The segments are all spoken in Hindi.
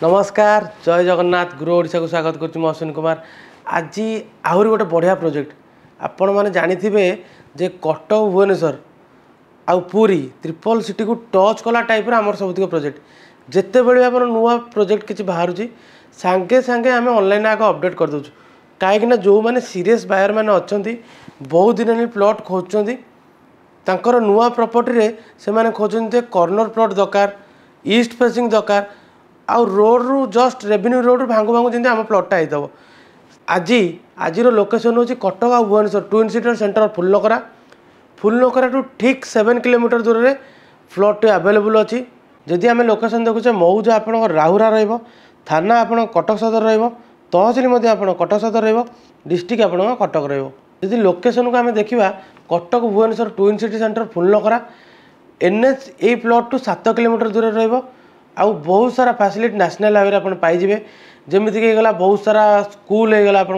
नमस्कार जय जगन्नाथ गुरु ओडिशा को स्वागत करुच्ची मु अश्विन कुमार। आज आहरी गोटे बढ़िया प्रोजेक्ट आपण मैंने जानी जे कटक भुवनेश्वर आउ पूरी ट्रिपल सिटी को टच कला टाइप आमर सबुतिक प्रोजेक्ट जिते बड़े आम नुआ प्रोजेक्ट किसी बाहर सांगे सांगे आम ऑनलाइन आगे अपडेट कर दूँ कहीं जो मैंने सीरीयस बायर मैंने अच्छा बहुत दिन प्लॉट खोजुंट तांकर नुआ प्रॉपर्टी से मैंने खोजते कॉर्नर प्लॉट दरकार ईस्ट फेसिंग दरकार आउ रोड रु जस्ट रेवेन्यू रोड भांगु भांगु जमी आम प्लॉटा होता आज लोकेशन हूँ कटक आ भुवनेश्वर ट्विन सिटी सेंटर फुलनकरा टू ठीक 7 किलोमीटर दूर में प्लॉट अवेलेबल अच्छी जदि आम लोकेशन देखुचे मौज आप राहुरा थाना आप कटक सदर तहसिल आप कटक सदर डिस्ट्रिक्ट आप कटक रही लोकेशन को आम देखा Cuttack Bhubaneswar twin city centre फुलनकरा एनएच ए प्लॉट टू 7 किलोमीटर दूर आउ बहुत सारा फैसिलिटी नेशनल हाईवे आप पाइबे जमीक होगा बहुत सारा स्कूल होगा आप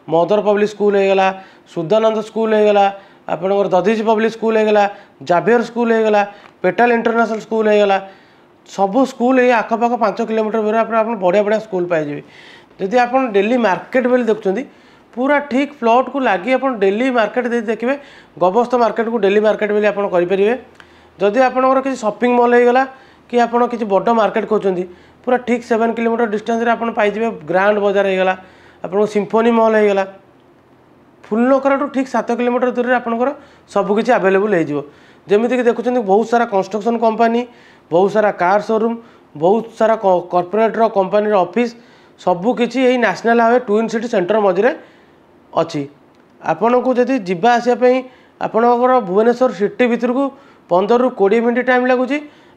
मदर पब्लिक स्कूल होगा सुधानंद स्कूल होगा आपंकर दधीच पब्लिक स्कूल होगा जाभियर स्कूल होगा पेटाल इंटरनेशनल स्कूल होगा सबू स्कूल ये आखपाख 5 किलोमीटर दूर आप बढ़िया बढ़िया स्कूल पाइबे जदि आप डेली मार्केट बोली देखुं पूरा ठीक प्लॉट को लगी आप डेली मार्केट देखिए गबस्थ मार्केट को डेली मार्केट बोली आप करेंगे जदि आपंकर किसी शॉपिंग मॉल होगा कि आपड़ किसी बड़ मार्केट खोजती पूरा ठीक 7 किलोमीटर डिस्टेंस आप पाइबे ग्रांड बाजार होगा आप सिम्फोनी मॉल होगा फुलनकरा टू ठीक 7 किलोमीटर दूर आपंकर सबकि आवेलेबल हो जमीक देखुं बहुत सारा कंस्ट्रक्शन कंपनी बहुत सारा कार शोरूम बहुत सारा कॉर्पोरेट कंपनी ऑफिस सबकि यही national highway twin city centre मझे अच्छी आपन को जदि जीवा आसापी आपणकर भुवनेश्वर सिटी भितर को 15 ରୁ 20 मिनट टाइम लगुच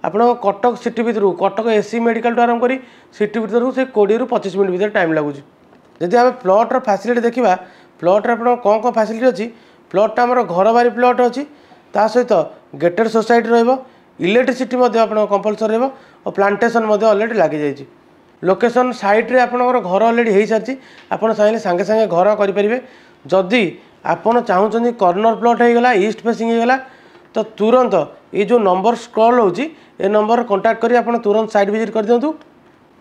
आप कटक सिटी भितर कटक एसी मेडिकल आरंभ कर सिटी भितर से 20 ରୁ 25 मिनट भर टाइम लगुच जदि आम प्लॉटर फैसिलिटी देखा प्लॉट कौन कौन फैसिलिटी अच्छी प्लॉटा आम घर बारी प्लॉट अच्छी ता सहित गेटेड सोसाइटी इलेक्ट्रिसिटी कंपलसरी और प्लांटेसन अलरेडी लगी जाइए लोकेशन साइड्रे आपंकर घर अलरेडी हो सारी आप चाहिए सांगे सांगे घर करेंगे जदि आपड़ चाहूँ कॉर्नर प्लॉट होगा ईस्ट फेसिंग होगा तो तुरंत ये जो नंबर स्क्रॉल हो नंबर कांटेक्ट करी आप तुरंत साइट विजिट कर दिंतु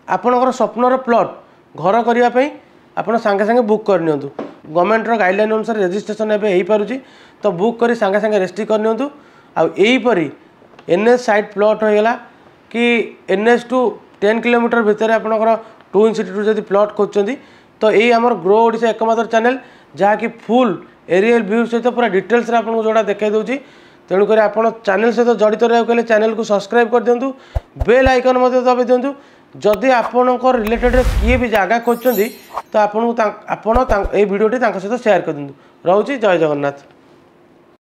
आपणकर स्वप्नर प्लॉट घर करने आप सांगे सांगे बुक कर नियंतु गवर्नमेंट गाइडलाइन अनुसार रजिस्ट्रेशन एवं हो पारुची तो बुक कर सांगे सांगे रेजिस्ट्री कर नियंतु आईपरी एनएच साइड प्लॉट होगा कि एनएच टू 10 किलोमीटर भितर आपंकर ट्विन सिटी टू जब प्लॉट खोजती तो यही आमर ग्रो ओडिशा एकमात्र चैनल जहाँकि फुल एरियल व्यू सहित पूरा डिटेल्स आपको जोड़ा देखा दूसरी तेणुक आप चैनल सहित जड़ित रहा चैनल को सब्सक्राइब कर दिंतु बेल आइकन दबाई दिंतु जदि आपणकर रिलेटेड किए भी जगह खोजती तो आपन भिडियोटी सहित शेयर कर दिंतु। रोची जय जगन्नाथ।